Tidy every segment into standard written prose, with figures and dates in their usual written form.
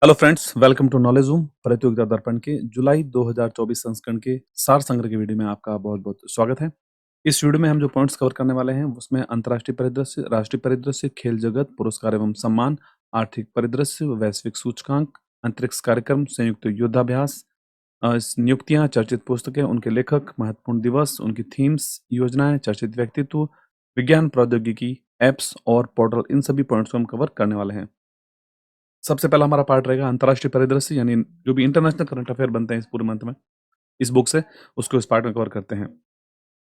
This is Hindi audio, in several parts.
Hello friends, welcome to knowledge room. Pratiyogita Darpan के जुलाई 2024 संस्करण के सार संग्रह के वीडियो में आपका बहुत-बहुत स्वागत है। इस वीडियो में हम जो पॉइंट्स कवर करने वाले हैं उसमें अंतर्राष्ट्रीय परिदृश्य, राष्ट्रीय परिदृश्य, खेल जगत, पुरस्कार एवं सम्मान, आर्थिक परिदृश्य, वैश्विक सूचकांक, अंतरिक्ष कार्यक्रम, संयुक्त युद्धाभ्यास, नियुक्तियां, चर्चित पुस्तकें, उनके लेखक, महत्वपूर्ण दिवस, उनकी थीम्स, योजनाएं, चर्चित व्यक्तित्व, विज्ञान प्रौद्योगिकी, ऐप्स और पोर्टल, इन सभी पॉइंट्स को हम कवर करने वाले हैं। सबसे पहला हमारा पार्ट रहेगा अंतर्राष्ट्रीय परिदृश्य, यानी जो भी इंटरनेशनल करंट अफेयर बनते हैं इस पूरे मंथ में, इस बुक से, उसको इस पार्ट में कवर करते हैं।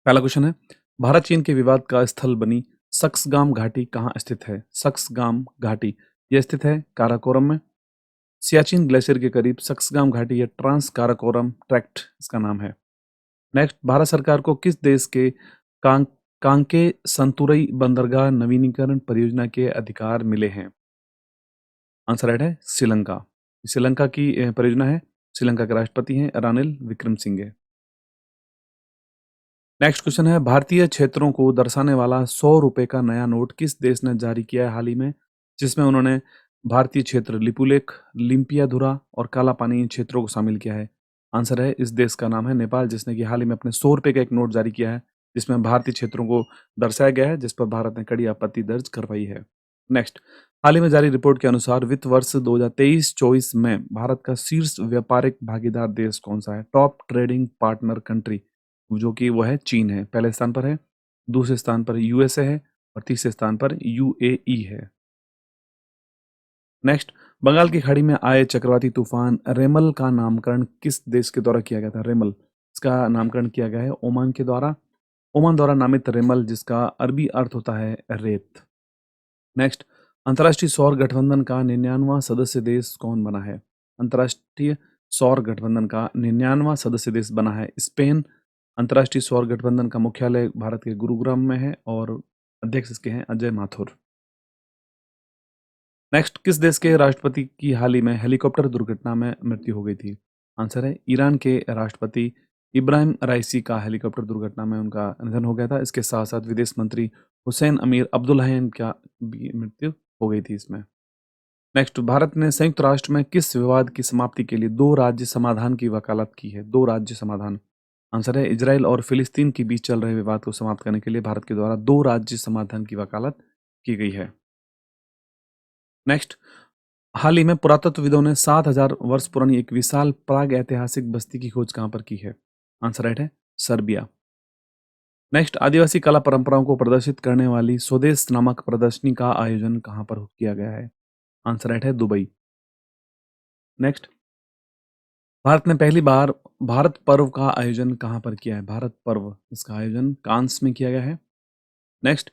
पहला क्वेश्चन है, भारत चीन के विवाद का स्थल बनी सक्सगाम घाटी कहाँ स्थित है? सक्सगाम घाटी यह स्थित है काराकोरम में। सियाचिन ग्लेशियर के करीब सक्सगाम घाटी या ट्रांस काराकोरम ट्रैक्ट इसका नाम है। नेक्स्ट, भारत सरकार को किस देश के कांके संतुरई बंदरगाह नवीनीकरण परियोजना के अधिकार मिले हैं? आंसर राइट है श्रीलंका। श्रीलंका की परियोजना है। श्रीलंका के राष्ट्रपति हैं रानिल विक्रमसिंघे। नेक्स्ट क्वेश्चन है, भारतीय क्षेत्रों को दर्शाने वाला 100 रुपए का नया नोट किस देश ने जारी किया है हाल ही में, जिसमें उन्होंने भारतीय क्षेत्र लिपुलेख, लिम्पियाधुरा और काला पानी क्षेत्रों को शामिल किया है? आंसर है, इस देश का नाम है नेपाल, जिसने कि हाल ही में अपने 100 रुपए का एक नोट जारी किया है जिसमें भारतीय क्षेत्रों को दर्शाया गया है, जिस पर भारत ने कड़ी आपत्ति दर्ज करवाई है। नेक्स्ट, हाल ही में जारी रिपोर्ट के अनुसार वित्त वर्ष 2023-24 में भारत का शीर्ष व्यापारिक भागीदार देश कौन सा है? टॉप ट्रेडिंग पार्टनर कंट्री, जो कि वो है चीन है, पहले स्थान पर है। दूसरे स्थान पर यूएसए है और तीसरे स्थान पर यूएई है। नेक्स्ट, बंगाल की खाड़ी में आए चक्रवाती तूफान रेमल का नामकरण किस देश के द्वारा किया गया था? रेमल, इसका नामकरण किया गया है ओमान के द्वारा। ओमान द्वारा नामित रेमल, जिसका अरबी अर्थ होता है रेत। नेक्स्ट, अंतर्राष्ट्रीय सौर गठबंधन का 99वां सदस्य देश कौन बना है? अंतर्राष्ट्रीय सौर गठबंधन का 99वां सदस्य देश बना है स्पेन। अंतर्राष्ट्रीय सौर गठबंधन का मुख्यालय भारत के गुरुग्राम में है और अध्यक्ष इसके हैं अजय माथुर। नेक्स्ट, किस देश के राष्ट्रपति की हाल ही में हेलीकॉप्टर दुर्घटना में मृत्यु हो गई थी? आंसर है, ईरान के राष्ट्रपति इब्राहिम राइसी का हेलीकॉप्टर दुर्घटना में उनका निधन हो गया था। इसके साथ साथ विदेश मंत्री हुसैन अमीर अब्दुल्लाहिन का भी मृत्यु हो गई थी इसमें। नेक्स्ट, भारत ने संयुक्त राष्ट्र में किस विवाद की समाप्ति के लिए 2 राज्य समाधान की वकालत की है? 2 राज्य समाधान। आंसर है, इजराइल और फिलिस्तीन के बीच चल रहे विवाद को समाप्त करने के लिए भारत के द्वारा 2 राज्य समाधान की वकालत की गई है। नेक्स्ट, हाल ही में पुरातत्वविदों ने 7000 वर्ष पुरानी एक विशाल प्राग ऐतिहासिक बस्ती की खोज कहां पर की है? आंसर राइट है, सर्बिया। नेक्स्ट, आदिवासी कला परंपराओं को प्रदर्शित करने वाली स्वदेश नामक प्रदर्शनी का आयोजन कहां पर किया गया है? आंसर राइट है, दुबई। नेक्स्ट, भारत ने पहली बार भारत पर्व का आयोजन कहां पर किया है? भारत पर्व, इसका आयोजन कांस में किया गया है। नेक्स्ट,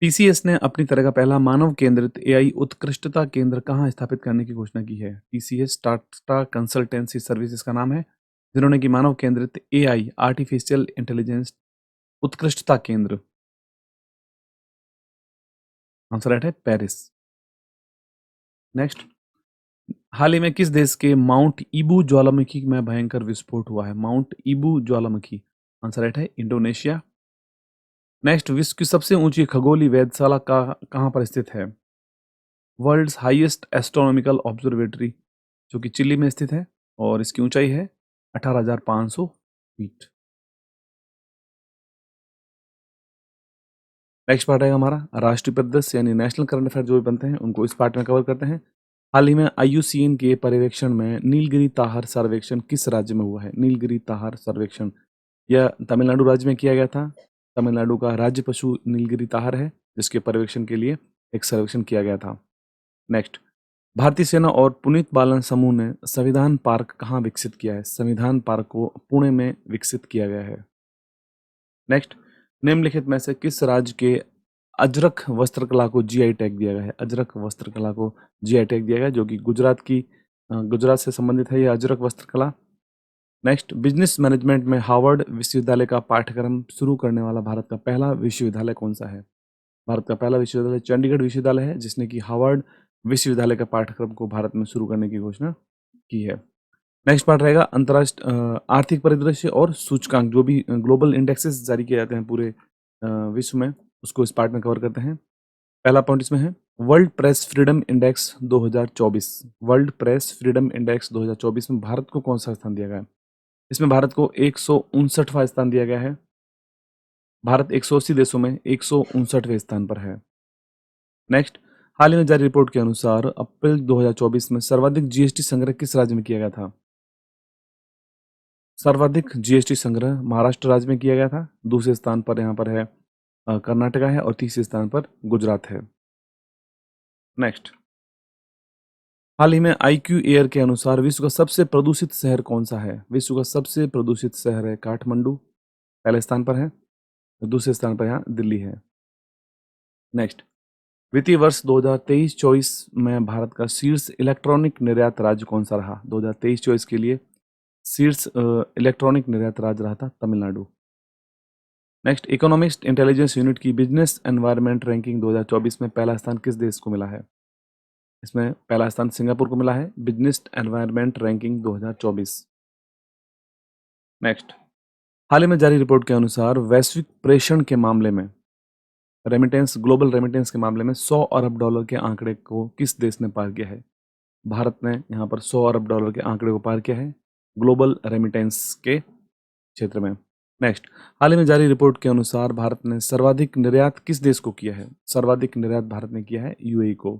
टीसीएस ने अपनी तरह का पहला मानव केंद्रित एआई उत्कृष्टता केंद्र कहां स्थापित करने की घोषणा की है? टीसीएस टाटा कंसल्टेंसी सर्विसेज का नाम है, जिन्होंने की मानव केंद्रित एआई आर्टिफिशियल इंटेलिजेंस उत्कृष्टता केंद्र। आंसर राइट है, पेरिस। नेक्स्ट, हाल ही में किस देश के माउंट ईबू ज्वालामुखी में भयंकर विस्फोट हुआ है? माउंट ईबू ज्वालामुखी। आंसर राइट है, इंडोनेशिया। नेक्स्ट, विश्व की सबसे ऊंची खगोलीय वेधशाला का कहां पर स्थित है? वर्ल्ड्स हाईएस्ट एस्ट्रोनॉमिकल ऑब्जर्वेटरी, जो कि चिली में स्थित है और इसकी ऊंचाई है 18,500 फीट। नेक्स्ट पार्ट है हमारा राष्ट्रीय परिदृश्य, यानी नेशनल करंट अफेयर जो भी बनते हैं उनको इस पार्ट में कवर करते हैं। हाल ही में आईयूसीएन के पर्यवेक्षण में नीलगिरी ताहर सर्वेक्षण किस राज्य में हुआ है? नीलगिरी ताहर सर्वेक्षण यह तमिलनाडु राज्य में किया गया था। तमिलनाडु का राज्य पशु नीलगिरी ताहर है, जिसके पर्यवेक्षण के लिए एक सर्वेक्षण किया गया था। नेक्स्ट, भारतीय सेना और पुनीत बालन समूह ने संविधान पार्क कहाँ विकसित किया है? संविधान पार्क को पुणे में विकसित किया गया है। नेक्स्ट, निम्नलिखित में से किस राज्य के अजरक वस्त्रकला को जीआई टैग दिया गया है? अजरक वस्त्रकला को जीआई टैग दिया गया, जो कि गुजरात से संबंधित है यह अजरक वस्त्रकला। नेक्स्ट, बिजनेस मैनेजमेंट में हार्वर्ड विश्वविद्यालय का पाठ्यक्रम शुरू करने वाला भारत का पहला विश्वविद्यालय कौन सा है? भारत का पहला विश्वविद्यालय चंडीगढ़ विश्वविद्यालय है, जिसने कि हार्वर्ड विश्वविद्यालय का पाठ्यक्रम को भारत में शुरू करने की घोषणा की है। नेक्स्ट पार्ट रहेगा अंतर्राष्ट्रीय आर्थिक परिदृश्य और सूचकांक, जो भी ग्लोबल इंडेक्सेस जारी किए जाते हैं पूरे विश्व में, उसको इस पार्ट में कवर करते हैं। पहला पॉइंट इसमें है, world press freedom index 2024, world press freedom index 2024 में भारत को कौन सा स्थान दिया गया है? इसमें भारत को 159वां स्थान दिया गया है। भारत 180 देशों में 159वें स्थान पर है। नेक्स्ट, हाल ही में जारी रिपोर्ट के अनुसार अप्रैल 2024 में सर्वाधिक जीएसटी संग्रह किस राज्य में किया गया था? सर्वाधिक जीएसटी संग्रह महाराष्ट्र राज्य में किया गया था। दूसरे स्थान पर यहाँ पर है कर्नाटका है और तीसरे स्थान पर गुजरात है। नेक्स्ट, हाल ही में IQ एयर के अनुसार विश्व का सबसे प्रदूषित शहर कौन सा है? विश्व का सबसे प्रदूषित शहर है काठमांडू, पहले स्थान पर है। दूसरे स्थान पर यहाँ दिल्ली है। नेक्स्ट, वित्तीय वर्ष 2023-24 में भारत का शीर्ष इलेक्ट्रॉनिक निर्यात राज्य कौन सा रहा? 2023-24 के लिए शीर्ष इलेक्ट्रॉनिक निर्यात राज्य रहा था Tamil Nadu. Next, economist intelligence unit की बिजनेस एनवायरनमेंट रैंकिंग 2024 में पहला स्थान किस देश को मिला है? इसमें पहला स्थान सिंगापुर को मिला है, बिजनेस एनवायरनमेंट रैंकिंग 2024। नेक्स्ट, हाल ही में जारी रिपोर्ट के अनुसार वैश्विक प्रेषण के मामले में रेमिटेंस, ग्लोबल रेमिटेंस के मामले में $100 अरब के आंकड़े को किस देश ने पार किया है? भारत ने यहाँ पर $100 अरब के आंकड़े को पार किया है ग्लोबल रेमिटेंस के क्षेत्र में। नेक्स्ट, हाल ही में जारी रिपोर्ट के अनुसार भारत ने सर्वाधिक निर्यात किस देश को किया है? सर्वाधिक निर्यात भारत ने किया है UAE को।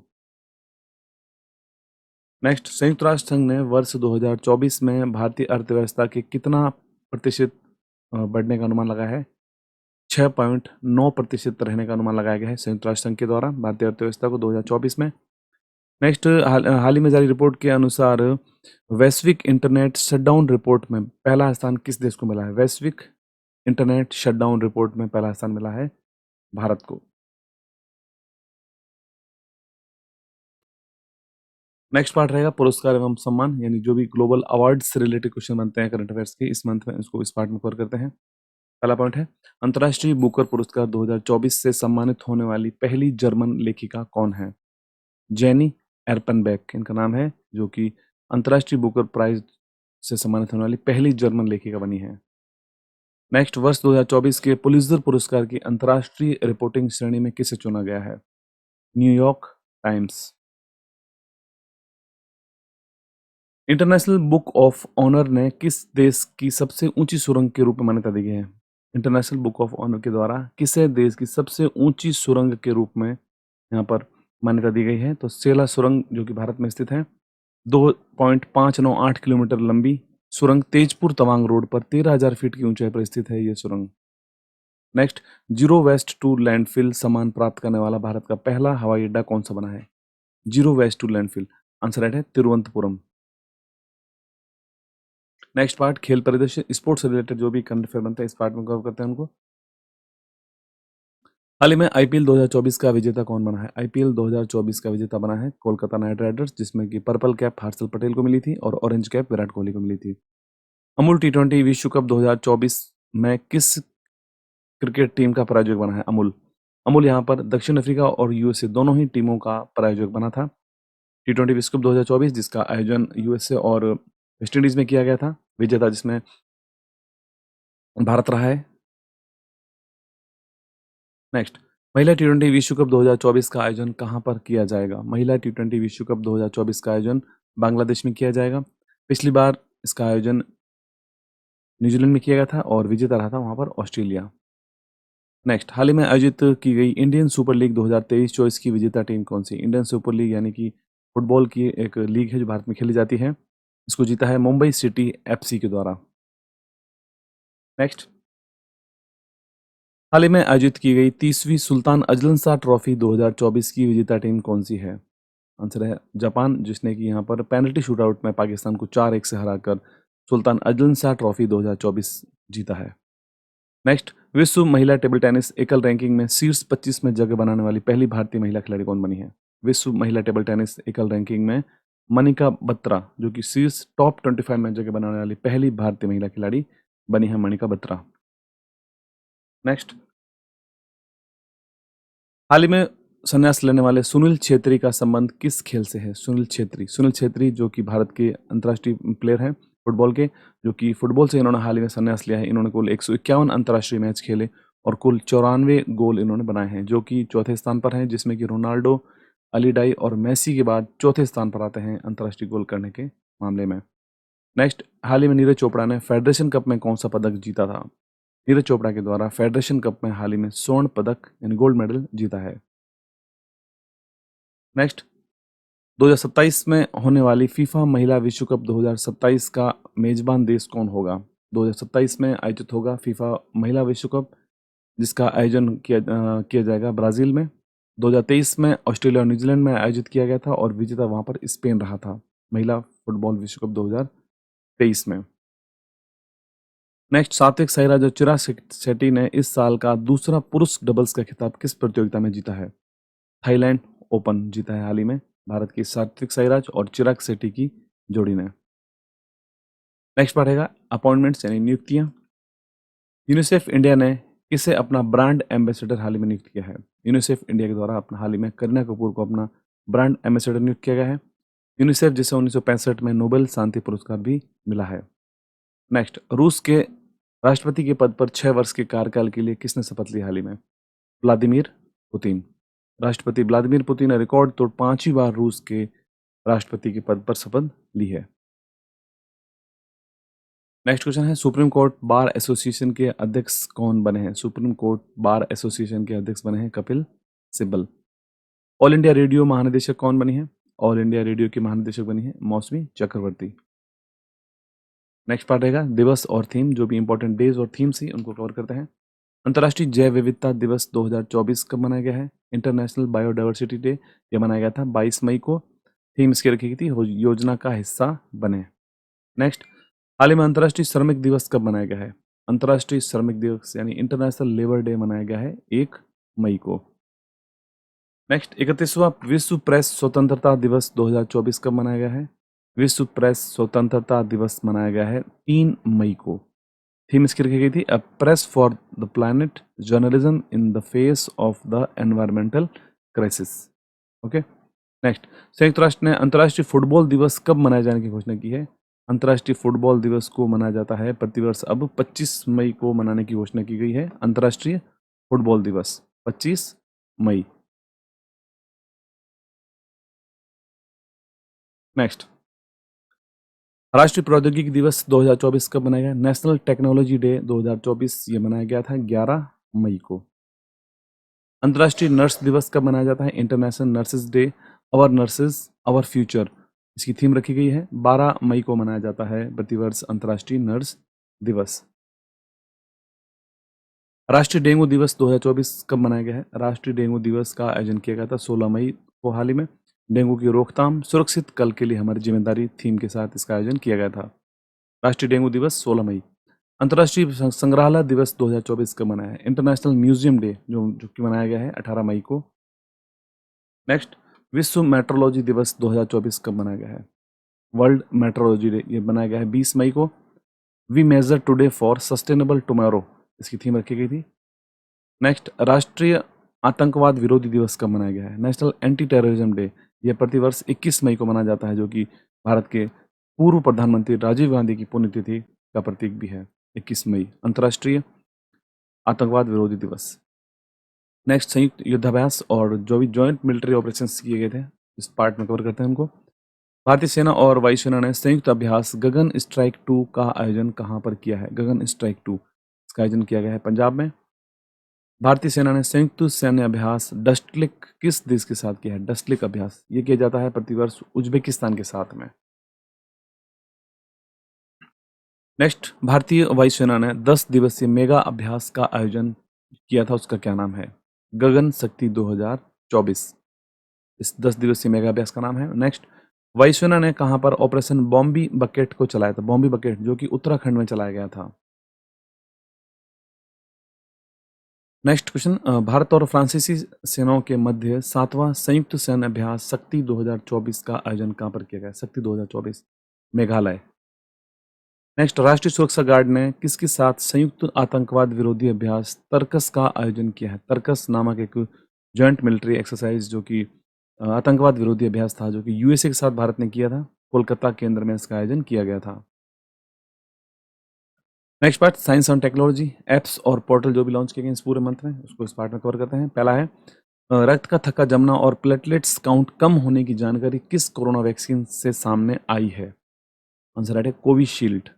नेक्स्ट, संयुक्त राष्ट्र संघ ने वर्ष 2024 में भारतीय अर्थव्यवस्था के कितना प्रतिशत बढ़ने का अनुमान लगाया है? 6.9% रहने का अनुमान लगाया गया है संयुक्त राष्ट्र संघ के द्वारा भारतीय अर्थव्यवस्था को 2024 में। नेक्स्ट, हाल ही में जारी रिपोर्ट के अनुसार वैश्विक इंटरनेट शटडाउन रिपोर्ट में पहला स्थान किस देश को मिला है? वैश्विक इंटरनेट शटडाउन रिपोर्ट में पहला स्थान मिला है भारत को। नेक्स्ट पार्ट रहेगा पुरस्कार एवं सम्मान, यानी जो भी ग्लोबल अवार्ड से रिलेटेड क्वेश्चन बनते हैं करंट अफेयर्स के इस मंथ में, इसको इस पार्ट में कवर करते हैं। पहला पॉइंट है, अंतर्राष्ट्रीय बुकर पुरस्कार 2024 से सम्मानित होने वाली पहली जर्मन लेखिका कौन है? जेनी एर्पनबेक इनका नाम है, जो कि अंतर्राष्ट्रीय बुकर प्राइज से सम्मानित होने वाली पहली जर्मन लेखिका बनी है। नेक्स्ट, वर्ष 2024 के पुलित्जर पुरस्कार की अंतर्राष्ट्रीय रिपोर्टिंग श्रेणी में किसे चुना गया है? New York Times. International book of honour ने किस देश की सबसे ऊंची सुरंग के रूप में मान्यता दी गई है? इंटरनेशनल बुक ऑफ ऑनर के द्वारा किसे देश की सबसे ऊंची सुरंग के रूप में यहाँ पर मान्यता दी गई है? तो सेला सुरंग, जो कि भारत में स्थित है, 2.598 किलोमीटर लंबी सुरंग तेजपुर तवांग रोड पर 13,000 फीट की ऊंचाई पर स्थित है ये सुरंग। Next, zero waste to landfill सम्मान प्राप्त करने वाला भारत का पहला हवाई अड्डा कौन सा बना है? Zero waste to landfill, answer right है तिरुवनंतपुरम। नेक्स्ट पार्ट, खेल परिदृश्य, स्पोर्ट्स से रिलेटेड जो भी करंट अफेयर बनता है इस पार्ट में कवर करते हैं उनको। हाल ही में IPL 2024 का विजेता कौन बना है? IPL 2024 का विजेता बना है कोलकाता नाइट राइडर्स, जिसमें कि पर्पल कैप हर्षल पटेल को मिली थी और ऑरेंज कैप विराट कोहली को मिली थी। अमूल T20 विश्व कप 2024 में किस क्रिकेट टीम का प्रायोजक बना है? अमूल यहाँ पर दक्षिण अफ्रीका और USA दोनों ही टीमों का प्रायोजक बना था। T20 विश्व कप 2024 जिसका आयोजन USA और वेस्ट इंडीज में किया गया था, विजेता जिसमें भारत रहा है। नेक्स्ट, महिला T20 विश्व कप 2024 का आयोजन कहां पर किया जाएगा? महिला T20 विश्व कप 2024 का आयोजन बांग्लादेश में किया जाएगा। पिछली बार इसका आयोजन न्यूजीलैंड में किया गया था और विजेता रहा था वहां पर ऑस्ट्रेलिया। नेक्स्ट, हाल ही में आयोजित की गई इंडियन सुपर लीग 2023-24 की विजेता टीम कौन सी? इंडियन सुपर लीग यानी कि फुटबॉल की एक लीग है जो भारत में खेली जाती है, इसको जीता है मुंबई सिटी FC के द्वारा। नेक्स्ट, हाल ही में आयोजित की गई 30वीं सुल्तान अजलन शाह ट्रॉफी 2024 की विजेता टीम कौन सी है? आंसर है जापान, जिसने कि यहाँ पर पेनल्टी शूटआउट में पाकिस्तान को 4-1 से हराकर सुल्तान अजलन शाह ट्रॉफी 2024 जीता है। नेक्स्ट, विश्व महिला टेबल टेनिस एकल रैंकिंग में शीर्ष 25 में जगह बनाने वाली पहली भारतीय महिला खिलाड़ी कौन बनी है? विश्व महिला टेबल टेनिस एकल रैंकिंग में मनिका बत्रा, जो कि शीर्ष टॉप 25 में जगह बनाने वाली पहली भारतीय महिला खिलाड़ी बनी है मनिका बत्रा। नेक्स्ट, हाल ही में संन्यास लेने वाले सुनील छेत्री का संबंध किस खेल से है? सुनील छेत्री जो कि भारत के अंतर्राष्ट्रीय प्लेयर हैं फुटबॉल के, जो कि फुटबॉल से इन्होंने हाल ही में संन्यास लिया है। इन्होंने कुल 151 अंतर्राष्ट्रीय मैच खेले और कुल 94 गोल इन्होंने बनाए हैं, जो कि चौथे स्थान पर हैं, जिसमें कि रोनाल्डो, अलीडाई और मेसी के बाद चौथे स्थान पर आते हैं अंतर्राष्ट्रीय गोल करने के मामले में। नेक्स्ट, हाल ही में नीरज चोपड़ा ने फेडरेशन कप में कौन सा पदक जीता था? नीरज चोपड़ा के द्वारा फेडरेशन कप में हाल ही में स्वर्ण पदक यानी गोल्ड मेडल जीता है। नेक्स्ट, 2027 में होने वाली फीफा महिला विश्व कप 2027 का मेजबान देश कौन होगा? 2027 में आयोजित होगा फीफा महिला विश्व कप, जिसका आयोजन किया जाएगा ब्राजील में। 2023 में ऑस्ट्रेलिया और न्यूजीलैंड में आयोजित किया गया था और विजेता वहां पर स्पेन रहा था महिला फुटबॉल विश्व कप 2023 में। नेक्स्ट, सात्विक साईराज और चिराग शेट्टी ने इस साल का दूसरा पुरुष डबल्स का खिताब किस प्रतियोगिता में जीता है? थाईलैंड ओपन जीता है हाल ही में भारत की सात्विक साईराज और चिराग शेट्टी की जोड़ी ने। नेक्स्ट पढ़ेगा अपॉइंटमेंट्स यानी नियुक्तियां। यूनिसेफ इंडिया ने किसे अपना ब्रांड एम्बेसडर हाल ही में नियुक्त किया है? यूनिसेफ इंडिया के द्वारा अपना हाल ही में करीना कपूर को अपना ब्रांड एम्बेसडर नियुक्त किया गया है। यूनिसेफ जिसे 1965 में नोबेल शांति पुरस्कार भी मिला है। नेक्स्ट, रूस के राष्ट्रपति के पद पर 6 वर्ष के कार्यकाल के लिए किसने शपथ ली हाल ही में? Vladimir Putin. राष्ट्रपति व्लादिमीर पुतिन ने रिकॉर्ड तोड़ 5वीं बार रूस के राष्ट्रपति के पद पर शपथ ली है। नेक्स्ट क्वेश्चन है, सुप्रीम कोर्ट बार एसोसिएशन के अध्यक्ष कौन बने हैं? सुप्रीम कोर्ट बार एसोसिएशन के अध्यक्ष बने हैं Kapil Sibal. All India radio महानिदेशक कौन बनी है? ऑल इंडिया रेडियो की महानिदेशक बनी है मौसमी चक्रवर्ती। नेक्स्ट पार्ट रहेगा दिवस और थीम, जो भी इंपॉर्टेंट डेज और थीम्स ही उनको कवर करते हैं। अंतर्राष्ट्रीय जैव विविधता दिवस 2024 कब मनाया गया है? इंटरनेशनल बायोडाइवर्सिटी डे ये मनाया गया था 22 मई को। थीम इसकी रखी गई थी योजना का हिस्सा बने। नेक्स्ट, हाल ही में अंतर्राष्ट्रीय श्रमिक दिवस कब मनाया गया है? अंतर्राष्ट्रीय श्रमिक दिवस यानी इंटरनेशनल लेबर डे मनाया गया है 1 मई को। नेक्स्ट, 31वां विश्व प्रेस स्वतंत्रता दिवस 2024 कब मनाया गया है? विश्व प्रेस स्वतंत्रता दिवस मनाया गया है 3 मई को। थीम इसकी रखी गई थी a press for the planet, journalism in the face of the environmental crisis. Okay. Next, संयुक्त राष्ट्र ने अंतर्राष्ट्रीय फुटबॉल दिवस कब मनाए जाने की घोषणा की है? अंतर्राष्ट्रीय फुटबॉल दिवस को मनाया जाता है प्रतिवर्ष अब 25 मई को मनाने की घोषणा की गई है। अंतर्राष्ट्रीय फुटबॉल दिवस 25 मई। नेक्स्ट, राष्ट्रीय प्रौद्योगिकी दिवस 2024 कब मनाया गया? नेशनल टेक्नोलॉजी डे 2024 ये मनाया गया था 11 मई को। अंतर्राष्ट्रीय नर्स दिवस कब मनाया जाता है? इंटरनेशनल नर्सेज डे, अवर नर्सेज अवर फ्यूचर इसकी थीम रखी गई है। 12 मई को मनाया जाता है प्रतिवर्ष अंतर्राष्ट्रीय नर्स दिवस। राष्ट्रीय डेंगू दिवस 2024 कब मनाया गया है? राष्ट्रीय डेंगू दिवस का आयोजन किया गया था 16 मई को हाल ही में। डेंगू की रोकथाम सुरक्षित कल के लिए हमारी जिम्मेदारी थीम के साथ इसका आयोजन किया गया था। राष्ट्रीय डेंगू दिवस 16 मई। अंतर्राष्ट्रीय संग्रहालय दिवस 2024 कब मनाया है? इंटरनेशनल म्यूजियम डे जो कि मनाया गया है 18 मई को। नेक्स्ट, विश्व मेट्रोलॉजी दिवस 2024 कब मनाया गया है? वर्ल्ड मेट्रोलॉजी डे ये मनाया गया है 20 मई को। We measure today for sustainable tomorrow इसकी थीम रखी गई थी। नेक्स्ट, राष्ट्रीय आतंकवाद विरोधी दिवस कब मनाया गया है? नेशनल एंटी टेररिज्म डे यह प्रतिवर्ष 21 मई को मनाया जाता है, जो कि भारत के पूर्व प्रधानमंत्री राजीव गांधी की पुण्यतिथि का प्रतीक भी है। 21 मई अंतर्राष्ट्रीय आतंकवाद विरोधी दिवस। नेक्स्ट, संयुक्त युद्धाभ्यास और जो भी जॉइंट मिलिट्री ऑपरेशंस किए गए थे इस पार्ट में कवर करते हैं उनको। भारतीय सेना और वायुसेना ने संयुक्त अभ्यास गगन स्ट्राइक 2 का आयोजन कहाँ पर किया है? गगन स्ट्राइक 2 इसका आयोजन किया गया है पंजाब में। भारतीय सेना ने संयुक्त सैन्य अभ्यास डस्टलिक किस देश के साथ किया है? डस्टलिक अभ्यास ये किया जाता है प्रतिवर्ष उज्बेकिस्तान के साथ में। नेक्स्ट, भारतीय वायुसेना ने 10 दिवसीय मेगा अभ्यास का आयोजन किया था, उसका क्या नाम है? गगन शक्ति 2024 इस 10 दिवसीय मेगा अभ्यास का नाम है। नेक्स्ट, वायुसेना ने कहां पर ऑपरेशन बॉम्बी बकेट को चलाया था? बॉम्बी बकेट जो कि उत्तराखंड में चलाया गया था। नेक्स्ट क्वेश्चन, भारत और फ्रांसीसी सेनाओं के मध्य 7वां संयुक्त सैन्य अभ्यास शक्ति 2024 का आयोजन कहां पर किया गया? शक्ति 2024 मेघालय। नेक्स्ट, राष्ट्रीय सुरक्षा गार्ड ने किसके साथ संयुक्त आतंकवाद विरोधी अभ्यास तर्कस का आयोजन किया है? तर्कस नामक एक जॉइंट मिलिट्री एक्सरसाइज जो कि आतंकवाद विरोधी अभ्यास था, जो कि यूएसए के साथ भारत ने किया था। कोलकाता केंद्र में इसका आयोजन किया गया था। Next part, science and technology, apps और पोर्टल जो भी लॉन्च किए गए इस पूरे मंथ में उसको इस पार्ट में कवर करते हैं। पहला है रक्त का थक्का जमना और प्लेटलेट्स काउंट कम होने की जानकारी किस कोरोना वैक्सीन से सामने आई है? आंसर राइट है कोविशील्ड।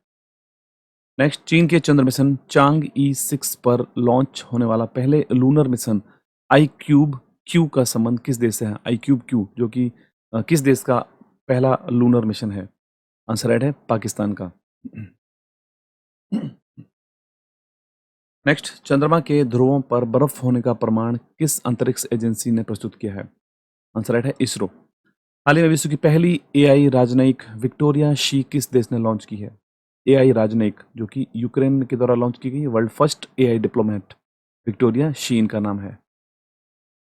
नेक्स्ट, चीन के चंद्र मिशन चांग ई 6 पर लॉन्च होने वाला पहले लूनर मिशन आई क्यूब क्यू का संबंध किस देश से है? आई क्यूब क्यू जो कि किस देश का पहला लूनर मिशन है? आंसर राइट है पाकिस्तान का। नेक्स्ट, चंद्रमा के ध्रुवों पर बर्फ होने का प्रमाण किस अंतरिक्ष एजेंसी ने प्रस्तुत किया है? आंसर राइट है इसरो। हाल ही में विश्व की पहली एआई राजनयिक विक्टोरिया शी किस देश ने लॉन्च की है? एआई राजनयिक जो कि यूक्रेन के द्वारा लॉन्च की गई world first AI diplomat Victoria she इनका नाम है।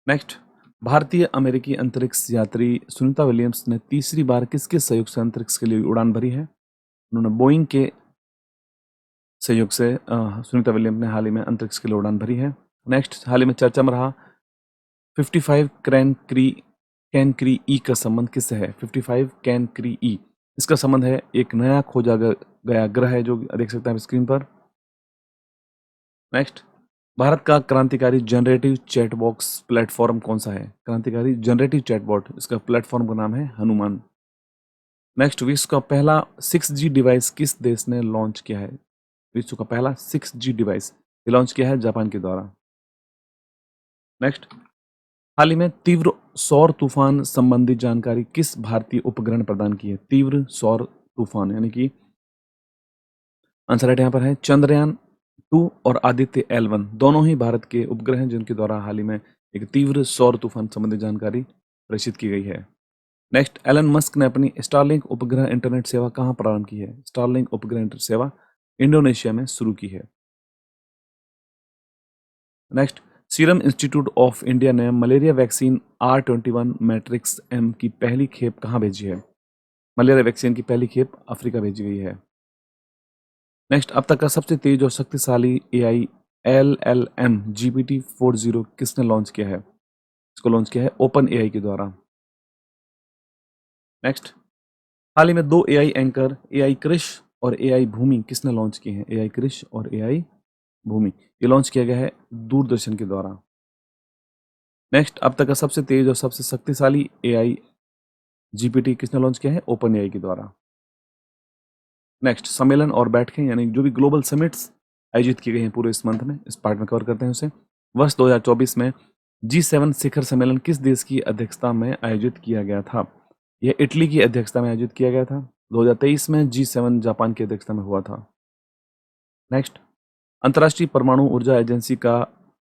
नेक्स्ट, भारतीय अमेरिकी अंतरिक्ष यात्री सुनीता विलियम्स ने तीसरी बार किसके सहयोग से अंतरिक्ष के लिए उड़ान भरी है? उन्होंने बोइंग के सहयोग से सुनीता विलियम्स ने हाल ही में अंतरिक्ष के लिए उड़ान भरी है। नेक्स्ट, हाल ही में चर्चा में रहा 55 कैन क्री ई का संबंध किससे है? 55 कैन क्री ई, इसका संबंध है एक नया खोजा गया ग्रह है जो देख सकते हैं आप स्क्रीन पर। नेक्स्ट, भारत का क्रांतिकारी जनरेटिव चैटबॉक्स प्लेटफॉर्म कौन सा है? क्रांतिकारी जनरेटिव चैटबॉट, इसका प्लेटफॉर्म का नाम है हनुमान। नेक्स्ट, विश्व का पहला 6G डिवाइस किस देश ने लॉन्च किया है? विश्व का पहला 6G डिवाइस लॉन्च किया है जापान के द्वारा। नेक्स्ट, हाल ही में तीव्र सौर तूफान संबंधी जानकारी किस भारतीय उपग्रह ने प्रदान की है? तीव्र सौर तूफान यानी कि आंसर राइट यहाँ पर है चंद्रयान 2 और आदित्य L1 दोनों ही भारत के उपग्रह हैं जिनके द्वारा हाल ही में एक तीव्र सौर तूफान संबंधी जानकारी प्रेषित की गई है। नेक्स्ट, एलन मस्क ने अपनी स्टारलिंक उपग्रह इंटरनेट सेवा कहाँ प्रारंभ की है? स्टारलिंक उपग्रह इंटरनेट सेवा इंडोनेशिया में शुरू की है। Next, serum institute of India ने malaria vaccine R21 matrix M की पहली खेप कहाँ भेजी है? मलेरिया वैक्सीन की पहली खेप अफ्रीका भेजी गई है। नेक्स्ट, अब तक का सबसे तेज और शक्तिशाली AI LLM GPT-4o किसने लॉन्च किया है? इसको लॉन्च किया है ओपन AI के द्वारा। नेक्स्ट, हाल ही में 2 AI एंकर AI कृष और AI भूमि किसने लॉन्च किए हैं? AI कृष और AI भूमि ये लॉन्च किया गया है दूरदर्शन के द्वारा। नेक्स्ट, अब तक का सबसे तेज और सबसे शक्तिशाली AI GPT किसने लॉन्च किया है? ओपन AI के द्वारा। नेक्स्ट, सम्मेलन और बैठकें यानी जो भी ग्लोबल समिट्स आयोजित की गई हैं पूरे इस मंथ में, इस पार्ट में कवर करते हैं उसे। वर्ष 2024 में G7 शिखर सम्मेलन किस देश की अध्यक्षता में आयोजित किया गया था? यह इटली की अध्यक्षता में आयोजित किया गया था। 2023 में G7 जापान की अध्यक्षता में हुआ था। नेक्स्ट, अंतर्राष्ट्रीय परमाणु ऊर्जा एजेंसी का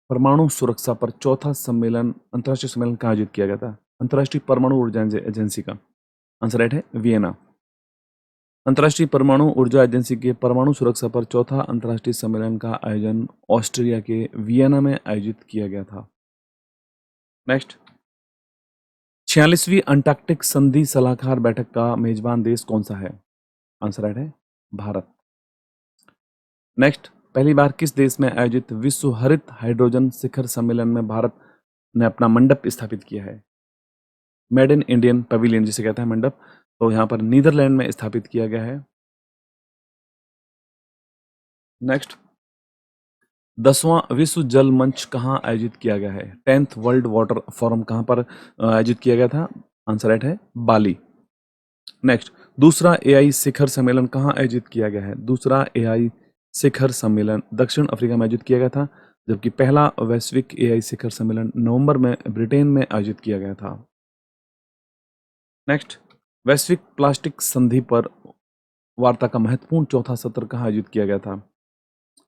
परमाणु सुरक्षा पर चौथा सम्मेलन अंतर्राष्ट्रीय सम्मेलन कहाँ आयोजित किया गया था? अंतर्राष्ट्रीय परमाणु ऊर्जा एजेंसी का आंसर राइट है वियना। अंतर्राष्ट्रीय परमाणु ऊर्जा एजेंसी के परमाणु सुरक्षा पर चौथा अंतर्राष्ट्रीय सम्मेलन का आयोजन ऑस्ट्रिया के वियना में आयोजित किया गया था। नेक्स्ट, 46वीं अंटार्कटिक संधि सलाहकार बैठक का मेजबान देश कौन सा है? आंसर राइट है भारत। नेक्स्ट, पहली बार किस देश में आयोजित विश्व हरित हाइड्रोजन शिखर सम्मेलन में भारत ने अपना मंडप स्थापित किया है? मेड इन इंडियन पवेलियन जिसे कहते हैं मंडप, तो यहाँ पर नीदरलैंड में स्थापित किया गया है। नेक्स्ट, 10वां विश्व जल मंच कहाँ आयोजित किया गया है? 10th वर्ल्ड वाटर फोरम कहाँ पर आयोजित किया गया था? आंसर राइट है बाली। नेक्स्ट, दूसरा AI शिखर सम्मेलन कहाँ आयोजित किया गया है? दूसरा AI शिखर सम्मेलन दक्षिण अफ्रीका में आयोजित किया गया था, जबकि पहला वैश्विक AI शिखर सम्मेलन नवंबर में ब्रिटेन में आयोजित किया गया था। नेक्स्ट, वैश्विक प्लास्टिक संधि पर वार्ता का महत्वपूर्ण चौथा सत्र कहाँ आयोजित किया गया था?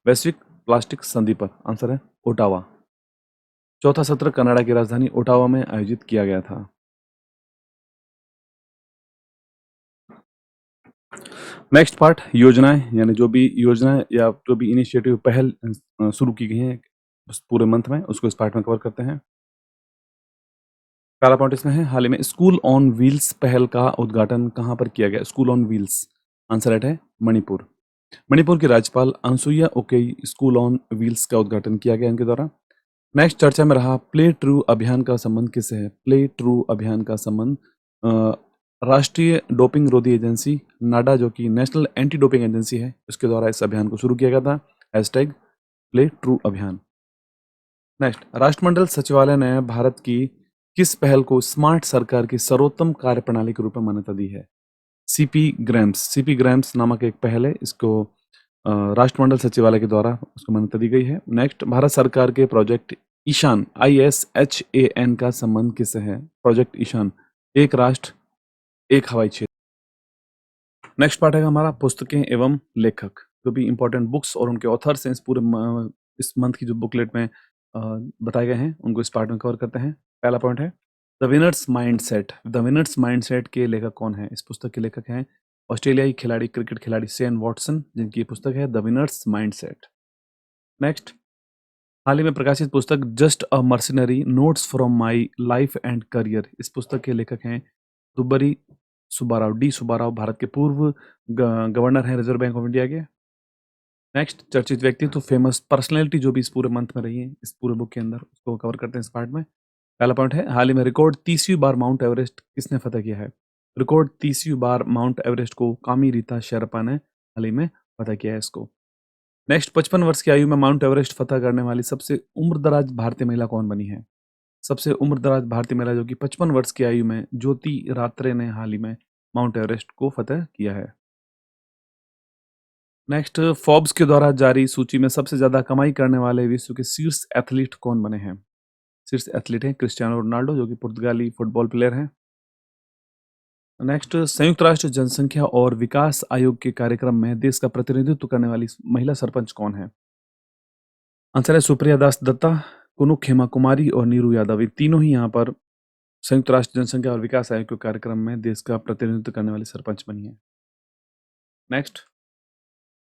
वैश्विक प्लास्टिक संधि पर आंसर है ओटावा। चौथा सत्र कनाडा की राजधानी ओटावा में आयोजित किया गया था। नेक्स्ट पार्ट, योजनाएं यानी जो भी योजनाएं या जो भी इनिशिएटिव पहल शुरू की गई हैं पूरे मंथ में, उसको इस पार्ट में कवर करते हैं। पहला पॉइंट इसमें है, हाल ही में स्कूल ऑन व्हील्स पहल का उद्घाटन कहाँ पर किया गया? School on wheels answer right है मणिपुर। मणिपुर की राज्यपाल अनसुईया उकेई स्कूल ऑन व्हील्स का उद्घाटन किया गया इनके द्वारा। नेक्स्ट, चर्चा में रहा प्ले ट्रू अभियान का संबंध किससे है? प्ले ट्रू अभियान का संबंध राष्ट्रीय डोपिंग रोधी एजेंसी नाडा जो कि नेशनल एंटी डोपिंग एजेंसी है, उसके द्वारा इस अभियान को शुरू किया गया था। हैशटैग प्ले ट्रू अभियान। नेक्स्ट, राष्ट्रमंडल सचिवालय ने भारत की किस पहल को स्मार्ट सरकार की सर्वोत्तम कार्यप्रणाली के रूप में मान्यता दी है? सीपी ग्राम्स नामक एक पहल है, इसको राष्ट्रमंडल सचिवालय के द्वारा उसको मान्यता दी गई है। नेक्स्ट, भारत सरकार के प्रोजेक्ट ईशान ISHAN का संबंध किससे है? प्रोजेक्ट ईशान, एक राष्ट्र एक हवाई क्षेत्र। नेक्स्ट पार्ट है हमारा पुस्तकें एवं लेखक, जो भी इंपॉर्टेंट बुक्स और उनके ऑथर्स हैं इस मंथ की जो बुकलेट में बताए गए हैं, उनको इस पार्ट में कवर करते हैं। पहला पॉइंट है the winners mindset. The winners mindset के लेखक कौन है? इस पुस्तक के लेखक हैं ऑस्ट्रेलियाई खिलाड़ी, क्रिकेट खिलाड़ी शेन वॉटसन, जिनकी ये पुस्तक है द विनर्स माइंडसेट। नेक्स्ट, हाल ही में प्रकाशित पुस्तक just a mercenary notes from my life and career, इस पुस्तक के लेखक हैं दुब्बरी सुब्बाराव, डी सुब्बाराव, भारत के पूर्व गवर्नर हैं रिजर्व बैंक ऑफ इंडिया के। नेक्स्ट, चर्चित व्यक्तित्व, फेमस पर्सनैलिटी जो भी इस पूरे मंथ में रही है इस पूरे बुक के अंदर, उसको कवर करते हैं इस पार्ट में। पहला पॉइंट है हाल ही में रिकॉर्ड 30वीं बार माउंट एवरेस्ट किसने फतह किया है? रिकॉर्ड 30वीं बार माउंट एवरेस्ट को कामी रीता शेरपा ने हाल ही में फतह किया है इसको। नेक्स्ट, 55 वर्ष की आयु में माउंट एवरेस्ट फतह करने वाली सबसे उम्रदराज भारतीय महिला कौन बनी है? सबसे उम्रदराज भारतीय महिला जो कि 55 वर्ष की आयु में ज्योति रात्रे ने हाल ही में माउंट एवरेस्ट को फतह किया है। नेक्स्ट, फोर्ब्स के द्वारा जारी सूची में सबसे ज्यादा कमाई करने वाले विश्व के शीर्ष एथलीट कौन बने हैं? शीर्ष एथलीट हैं क्रिस्टियानो रोनाल्डो, जो कि पुर्तगाली फुटबॉल प्लेयर हैं। नेक्स्ट, संयुक्त राष्ट्र जनसंख्या और विकास आयोग के कार्यक्रम में देश का प्रतिनिधित्व करने वाली महिला सरपंच कौन है? आंसर है सुप्रिया दास दत्ता, कुनुक हेमा कुमारी और नीरू यादव। ये तीनों ही यहाँ पर संयुक्त राष्ट्र जनसंख्या और विकास आयोग के कार्यक्रम में देश का प्रतिनिधित्व करने वाली सरपंच बनी है। नेक्स्ट,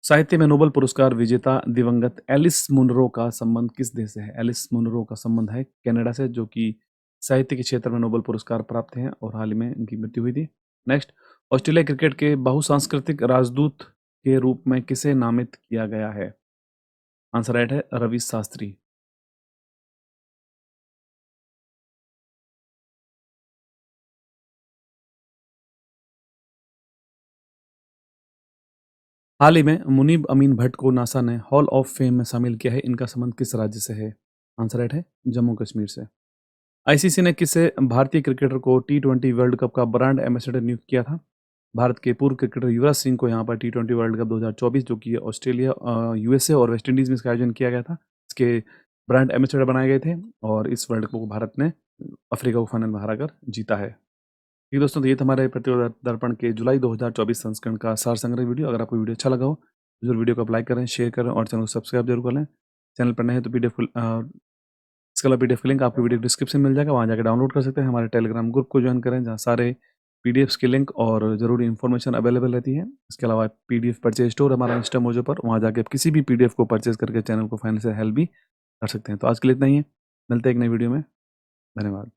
साहित्य में नोबेल पुरस्कार विजेता दिवंगत एलिस मुनरो का संबंध किस देश से है? एलिस मुनरो का संबंध है कनाडा से, जो कि साहित्य के क्षेत्र में नोबेल पुरस्कार प्राप्त हैं और हाल ही में इनकी मृत्यु हुई थी। नेक्स्ट, ऑस्ट्रेलिया क्रिकेट के बहुसांस्कृतिक राजदूत के रूप में किसे नामित किया गया है? आंसर राइट है रवि शास्त्री। हाल ही में मुनीब अमीन भट्ट को नासा ने हॉल ऑफ फेम में शामिल किया है, इनका संबंध किस राज्य से है? आंसर राइट है जम्मू कश्मीर से। आईसीसी ने किसे भारतीय क्रिकेटर को T20 वर्ल्ड कप का ब्रांड एम्बेसडर नियुक्त किया था? भारत के पूर्व क्रिकेटर युवराज सिंह को यहाँ पर T20 वर्ल्ड कप 2024, जो कि ऑस्ट्रेलिया, यूएसए और वेस्ट इंडीज में इसका आयोजन किया गया था, इसके ब्रांड एम्बेसडर बनाए गए थे और इस वर्ल्ड कप को भारत ने अफ्रीका को फाइनल में हराकर जीता है। ठीक दोस्तों, तो ये था हमारे प्रतियोगिता दर्पण के जुलाई 2024 संस्करण का सार संग्रह वीडियो। अगर आपको वीडियो अच्छा लगा हो तो जरूर वीडियो को आप लाइक करें, शेयर करें और चैनल को सब्सक्राइब जरूर कर लें। चैनल पर नए हैं तो इसका PDF का लिंक आपको वीडियो डिस्क्रिप्शन मिल जाएगा, वहाँ जाकर डाउनलोड कर सकते हैं। हमारे टेलीग्राम ग्रुप को ज्वाइन करें, जहाँ सारे PDFs के लिंक और ज़रूरी इन्फॉर्मेशन अवेलेबल रहती है। इसके अलावा PDF परचेज स्टोर हमारा इंस्टा मोजो पर, वहाँ जाके आप किसी भी PDF को परचेज करके चैनल को फाइनेंशियल हेल्प भी कर सकते हैं। तो आज के लिए इतना ही है, मिलते हैं एक नई वीडियो में। धन्यवाद।